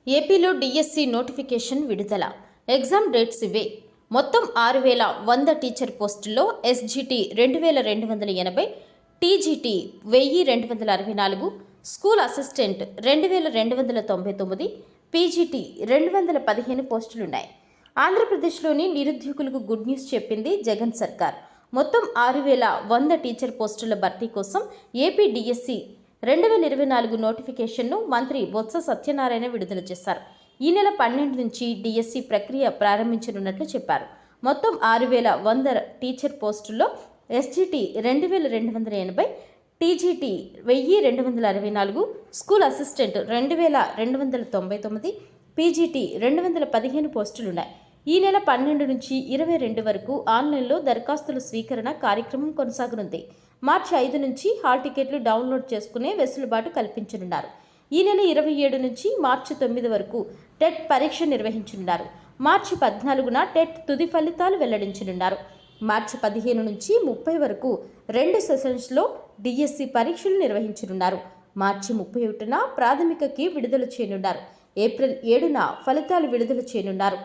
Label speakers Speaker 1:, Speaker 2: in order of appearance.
Speaker 1: ఏపీలో DSC notification విడుదల. Exam dates ఇవే. మొత్తం 6,100 టీచర్ పోస్టుల్లో SGT 2,280, TGT 1,264, school assistant 2,299, PGT 215 పోస్టులున్నాయి. ఆంధ్రప్రదేశ్లోని నిరుద్యోగులకు గుడ్ న్యూస్ చెప్పింది జగన్ సర్కార్. మొత్తం 6,100 టీచర్ పోస్టుల భర్తీ కోసం ఏపీ డిఎస్సి 2024 నోటిఫికేషన్ను మంత్రి బొత్స సత్యనారాయణ విడుదల చేశారు. ఈ నెల 12 నుంచి డిఎస్సి ప్రక్రియ ప్రారంభించనున్నట్లు చెప్పారు. మొత్తం 6,100 టీచర్ పోస్టుల్లో SGT 2,280, TGT 1,264, school assistant 2,299, PGT 215 పోస్టులున్నాయి. ఈ నెల 12 నుంచి 22 వరకు ఆన్లైన్లో దరఖాస్తుల స్వీకరణ కార్యక్రమం కొనసాగనుంది. మార్చి 5 నుంచి హాల్ టికెట్లు డౌన్లోడ్ చేసుకునే వెసులుబాటు కల్పించనున్నారు. ఈ నెల 27 నుంచి మార్చి 9 వరకు టెట్ పరీక్ష నిర్వహించనున్నారు. మార్చి 14న టెట్ తుది ఫలితాలు వెల్లడించనున్నారు. మార్చి 15 నుంచి 30 వరకు 2 సెషన్స్లో డిఎస్సి పరీక్షలు నిర్వహించనున్నారు. మార్చి 31న ప్రాథమిక కీ విడుదల చేయనున్నారు. ఏప్రిల్ 7న ఫలితాలు విడుదల చేయనున్నారు.